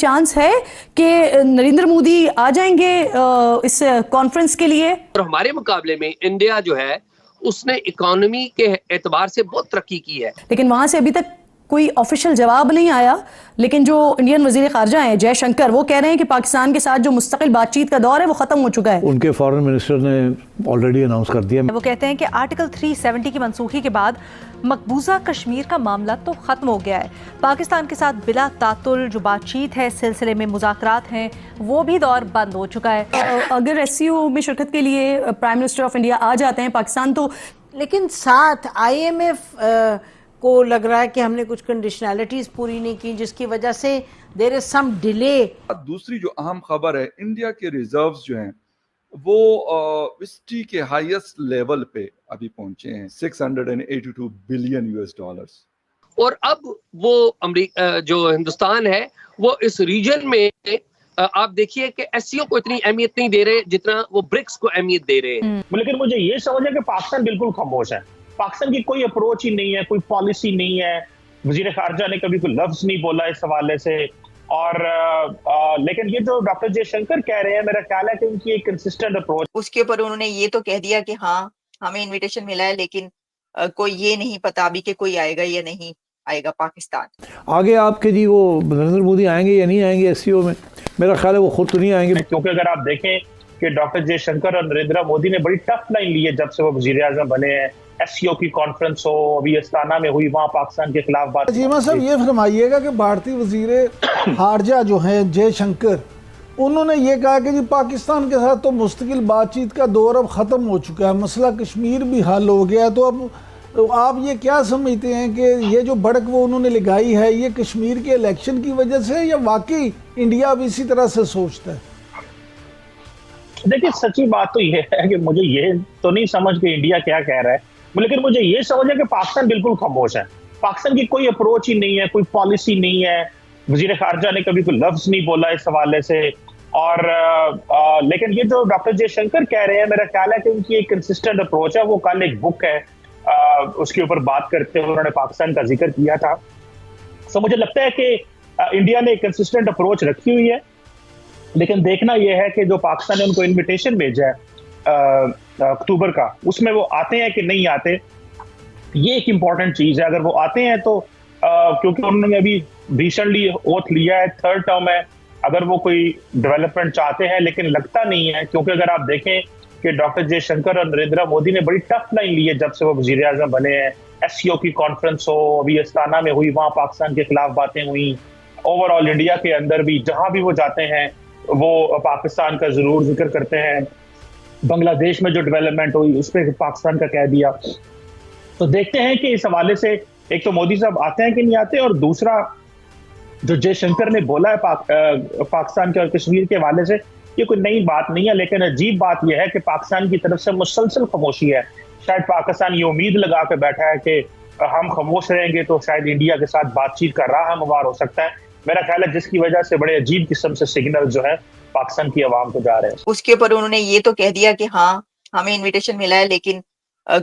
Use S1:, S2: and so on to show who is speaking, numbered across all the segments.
S1: Chance है कि नरेंद्र मोदी आ जाएंगे इस कॉन्फ्रेंस के लिए?
S2: और हमारे मुकाबले में इंडिया जो है उसने इकोनॉमी के एतबार से बहुत तरक्की की है,
S1: लेकिन वहां से अभी तक कोई ऑफिशियल जवाब नहीं आया। लेकिन जो इंडियन वजीर खारजा हैं जयशंकर, वो कह रहे हैं कि पाकिस्तान के साथ जो मुस्तकिल बातचीत का दौर है वो खत्म हो चुका है।
S3: उनके फॉरेन मिनिस्टर ने ऑलरेडी अनाउंस कर दिया।
S4: वो कहते हैं कि आर्टिकल 370 की मनसूखी के बाद मकबूजा कश्मीर का मामला तो खत्म हो गया है। पाकिस्तान के साथ बिला तातुल जो बातचीत है, सिलसिले में मुज़ाकरात हैं, वो भी दौर बंद हो चुका है।
S1: अगर SCO में शिरकत के लिए प्राइम मिनिस्टर ऑफ इंडिया आ जाते हैं पाकिस्तान, तो
S5: लेकिन साथ IMF को लग रहा है कि हमने कुछ कंडीशनैलिटीज पूरी नहीं की, जिसकी वजह से देयर इज सम डिले।
S6: दूसरी जो अहम खबर है, इंडिया के रिजर्व्स जो हैं वो हिस्ट्री के हाईएस्ट लेवल पे अभी पहुंचे हैं, $682 बिलियन
S2: और अब वो अमेरिका जो हिंदुस्तान है वो इस रीजन में आप देखिए कि SCO को इतनी अहमियत नहीं दे रहे जितना वो ब्रिक्स को अहमियत दे रहे हैं।
S7: लेकिन मुझे ये समझ है कि पाकिस्तान बिल्कुल खामोश है। पाकिस्तान की कोई अप्रोच ही नहीं है, कोई पॉलिसी नहीं है। वजीर खारजा ने कभी कोई लफ्ज नहीं बोला इस हवाले से। और लेकिन ये जो डॉक्टर जयशंकर कह रहे हैं, मेरा ख्याल है कि उनकी एक कंसिस्टेंट अप्रोच।
S8: उसके ऊपर उन्होंने ये तो कह दिया कि हाँ हमें इनविटेशन मिला है, लेकिन कोई ये नहीं पता अभी कि कोई आएगा या नहीं आएगा पाकिस्तान।
S3: आगे आपके जी वो नरेंद्र मोदी आएंगे या नहीं आएंगे SCO में? मेरा ख्याल है वो खुद तो नहीं आएंगे,
S7: क्योंकि अगर आप देखें कि डॉक्टर जयशंकर और नरेंद्र मोदी ने बड़ी टफ लाइन ली है जब से वो वजीर आजम बने हैं। SCO की कॉन्फ्रेंस हो, अभी अस्ताना में हुई, वहाँ पाकिस्तान के खिलाफ बात।
S9: जीमा साहब ये फरमाइएगा कि भारतीय वजीर खारजा जो हैं जयशंकर, उन्होंने ये कहा कि जी पाकिस्तान के साथ तो मुस्तकिल बातचीत का दौर अब ख़त्म हो चुका है, मसला कश्मीर भी हल हो गया। तो अब तो आप ये क्या समझते हैं कि ये जो भड़क वो उन्होंने लगाई है, ये कश्मीर के इलेक्शन की वजह से, या वाकई इंडिया अब इसी तरह से सोचता है?
S7: देखिए, सच्ची बात तो ये है कि मुझे ये तो नहीं समझ कि इंडिया क्या कह रहा है, लेकिन मुझे ये समझ है कि पाकिस्तान बिल्कुल खामोश है। पाकिस्तान की कोई अप्रोच ही नहीं है, कोई पॉलिसी नहीं है। वजीर खारजा ने कभी कोई लफ्ज नहीं बोला इस हवाले से। और लेकिन ये जो डॉक्टर जयशंकर कह रहे हैं, मेरा ख्याल है कि उनकी एक कंसिस्टेंट अप्रोच है। वो कल एक बुक है उसके ऊपर बात करते हुए उन्होंने पाकिस्तान का जिक्र किया था। सो मुझे लगता है कि इंडिया ने एक कंसिस्टेंट अप्रोच रखी हुई है। लेकिन देखना यह है कि जो पाकिस्तान ने उनको इनविटेशन भेजा है अक्टूबर का, उसमें वो आते हैं कि नहीं आते, ये एक इम्पॉर्टेंट चीज है। अगर वो आते हैं तो क्योंकि उन्होंने अभी रिसेंटली ओथ लिया है, थर्ड टर्म है, अगर वो कोई डेवलपमेंट चाहते हैं, लेकिन लगता नहीं है। क्योंकि अगर आप देखें कि डॉक्टर जयशंकर और नरेंद्र मोदी ने बड़ी टफ लाइन ली है जब से वो वजीर आजम बने हैं। SCO की कॉन्फ्रेंस हो, अभी अस्ताना में हुई, वहाँ पाकिस्तान के खिलाफ बातें हुई। ओवरऑल इंडिया के अंदर भी जहां भी वो जाते हैं वो पाकिस्तान का जरूर जिक्र करते हैं। बांग्लादेश में जो डेवलपमेंट हुई उस पर पाकिस्तान का कह दिया। तो देखते हैं कि इस हवाले से एक तो मोदी साहब आते हैं कि नहीं आते, और दूसरा जो जयशंकर ने बोला है पाकिस्तान के और कश्मीर के हवाले से, ये कोई नई बात नहीं है। लेकिन अजीब बात यह है कि पाकिस्तान की तरफ से मुसलसल खामोशी है। शायद पाकिस्तान ये उम्मीद लगा के बैठा है कि हम खामोश रहेंगे तो शायद इंडिया के साथ बातचीत का राह हमवार हो सकता है। मेरा ख्याल है जिसकी वजह से बड़े अजीब किस्म से सिग्नल जो है पाकिस्तान की आवाम को जा रहे हैं।
S8: उसके ऊपर उन्होंने ये तो कह दिया कि हाँ हमें इनविटेशन मिला है, लेकिन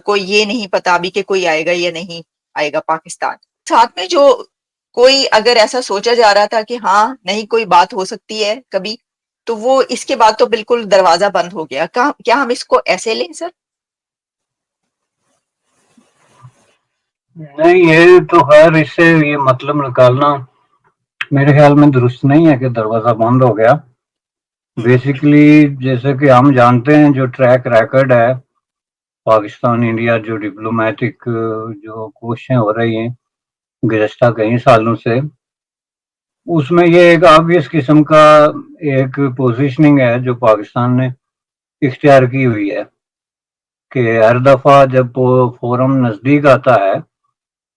S8: कोई ये नहीं पता अभी कि कोई आएगा या नहीं आएगा पाकिस्तान। साथ में जो कोई अगर ऐसा सोचा जा रहा था कि हाँ नहीं कोई बात हो सकती है कभी, तो वो इसके बाद तो बिल्कुल दरवाजा बंद हो गया। क्या हम इसको ऐसे लें सर?
S10: नहीं, ये तो खैर इससे ये मतलब निकालना मेरे ख्याल में दुरुस्त नहीं है कि दरवाजा बंद हो गया। बेसिकली जैसे कि हम जानते हैं जो ट्रैक रिकॉर्ड है पाकिस्तान इंडिया, जो डिप्लोमेटिक जो कोशिशें हो रही हैं गुज़श्ता कई सालों से, उसमें ये एक ऑब्वियस किस्म का एक पोजीशनिंग है जो पाकिस्तान ने इख्तियार की हुई है कि हर दफ़ा जब फोरम नज़दीक आता है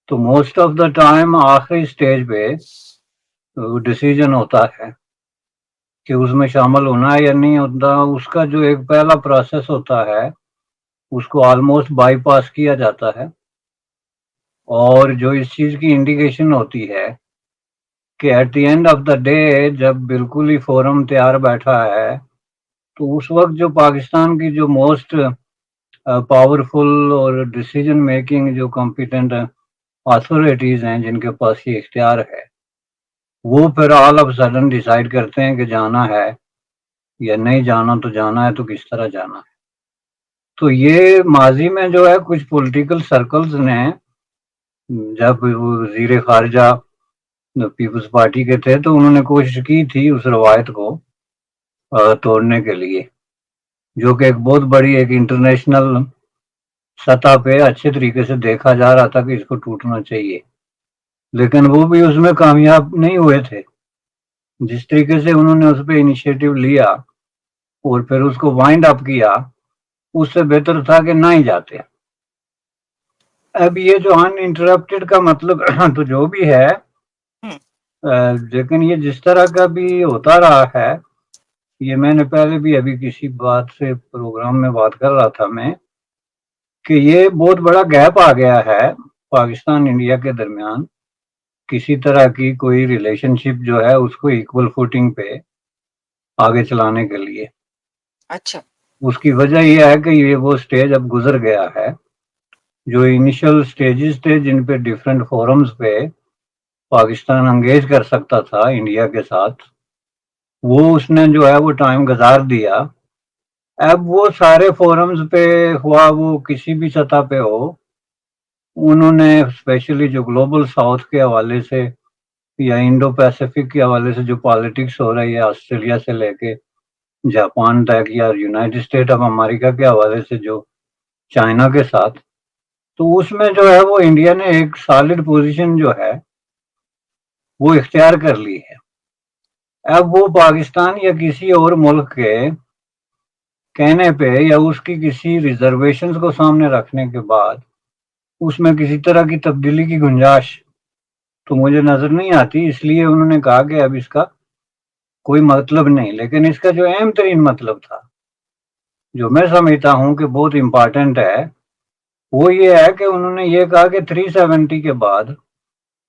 S10: तो मोस्ट ऑफ द टाइम आखिरी स्टेज पे डिसीजन होता है कि उसमें शामिल होना है या नहीं होता। उसका जो एक पहला प्रोसेस होता है उसको ऑलमोस्ट बाईपास किया जाता है। और जो इस चीज़ की इंडिकेशन होती है कि at the end of the day जब बिल्कुल ही फोरम तैयार बैठा है तो उस वक्त जो पाकिस्तान की जो मोस्ट पावरफुल और डिसीजन मेकिंग जो कॉम्पिटेंट अथॉरिटीज़ हैं जिनके पास ये इख्तियार है, वो फिर ऑल ऑफ सडन डिसाइड करते हैं कि जाना है या नहीं जाना, तो जाना है तो किस तरह जाना है। तो ये माजी में जो है कुछ पॉलिटिकल सर्कल्स ने, जब वो वजीर खारजा पीपल्स पार्टी के थे, तो उन्होंने कोशिश की थी उस रवायत को तोड़ने के लिए, जो कि एक बहुत बड़ी एक इंटरनेशनल सतह पे अच्छे तरीके से देखा जा रहा था कि इसको टूटना चाहिए, लेकिन वो भी उसमें कामयाब नहीं हुए थे। जिस तरीके से उन्होंने उस पर इनिशिएटिव लिया और फिर उसको वाइंड अप किया, उससे बेहतर था कि ना ही जाते। अब ये जो अनइंटरप्टेड का मतलब तो जो भी है, लेकिन ये जिस तरह का भी होता रहा है, ये मैंने पहले भी अभी किसी बात से प्रोग्राम में बात कर रहा था मैं, कि ये बहुत बड़ा गैप आ गया है पाकिस्तान इंडिया के दरमियान। किसी तरह की कोई रिलेशनशिप जो है उसको इक्वल फुटिंग पे आगे चलाने के लिए।
S8: अच्छा,
S10: उसकी वजह यह है कि ये वो स्टेज अब गुजर गया है। जो इनिशियल स्टेजेस थे जिन पे डिफरेंट फोरम्स पे पाकिस्तान एंगेज कर सकता था इंडिया के साथ, वो उसने जो है वो टाइम गुजार दिया। अब वो सारे फोरम्स पे हुआ, वो किसी भी सतह पे हो, उन्होंने स्पेशली जो ग्लोबल साउथ के हवाले से या इंडो पैसिफिक के हवाले से जो पॉलिटिक्स हो रही है, ऑस्ट्रेलिया से लेके जापान तक या यूनाइटेड स्टेट ऑफ अमेरिका के हवाले से जो चाइना के साथ, तो उसमें जो है वो इंडिया ने एक सॉलिड पोजीशन जो है वो इख्तियार कर ली है। अब वो पाकिस्तान या किसी और मुल्क के कहने पे या उसकी किसी रिजर्वेशंस को सामने रखने के बाद उसमें किसी तरह की तब्दीली की गुंजाइश तो मुझे नजर नहीं आती। इसलिए उन्होंने कहा कि अब इसका कोई मतलब नहीं। लेकिन इसका जो अहम तरीन मतलब था, जो मैं समझता हूं कि बहुत इंपॉर्टेंट है, वो ये है कि उन्होंने ये कहा कि 370 के बाद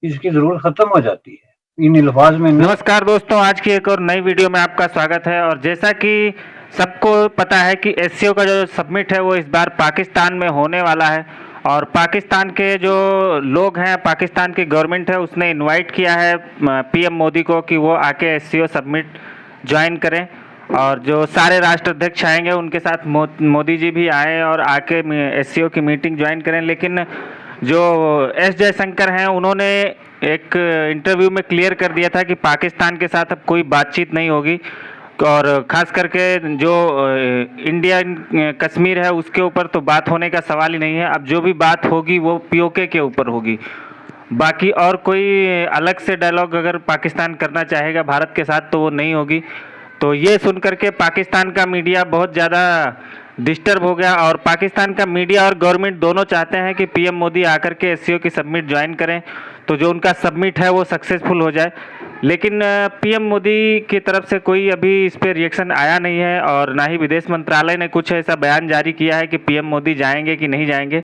S10: इसकी जरूरत खत्म हो जाती है। इन अल्फाज में
S11: नमस्कार दोस्तों, आज की एक और नई वीडियो में आपका स्वागत है। और जैसा कि सबको पता है कि एससीओ का जो सबमिट है वो इस बार पाकिस्तान में होने वाला है, और पाकिस्तान के जो लोग हैं, पाकिस्तान की गवर्नमेंट है, उसने इनवाइट किया है पीएम मोदी को कि वो आके एससीओ सबमिट ज्वाइन करें। और जो सारे राष्ट्राध्यक्ष आएंगे उनके साथ मोदी जी भी आए और आके एससीओ की मीटिंग ज्वाइन करें। लेकिन जो एस जयशंकर हैं, उन्होंने एक इंटरव्यू में क्लियर कर दिया था कि पाकिस्तान के साथ अब कोई बातचीत नहीं होगी, और ख़ास करके जो इंडियन कश्मीर है उसके ऊपर तो बात होने का सवाल ही नहीं है। अब जो भी बात होगी वो पीओके के ऊपर होगी। बाकी और कोई अलग से डायलॉग अगर पाकिस्तान करना चाहेगा भारत के साथ तो वो नहीं होगी। तो ये सुन करके पाकिस्तान का मीडिया बहुत ज़्यादा डिस्टर्ब हो गया, और पाकिस्तान का मीडिया और गवर्नमेंट दोनों चाहते हैं कि पीएम मोदी आकर के एससीओ की सबमिट ज्वाइन करें, तो जो उनका सबमिट है वो सक्सेसफुल हो जाए। लेकिन पीएम मोदी की तरफ से कोई अभी इस पर रिएक्शन आया नहीं है, और ना ही विदेश मंत्रालय ने कुछ ऐसा बयान जारी किया है कि पीएम मोदी जाएंगे कि नहीं जाएंगे।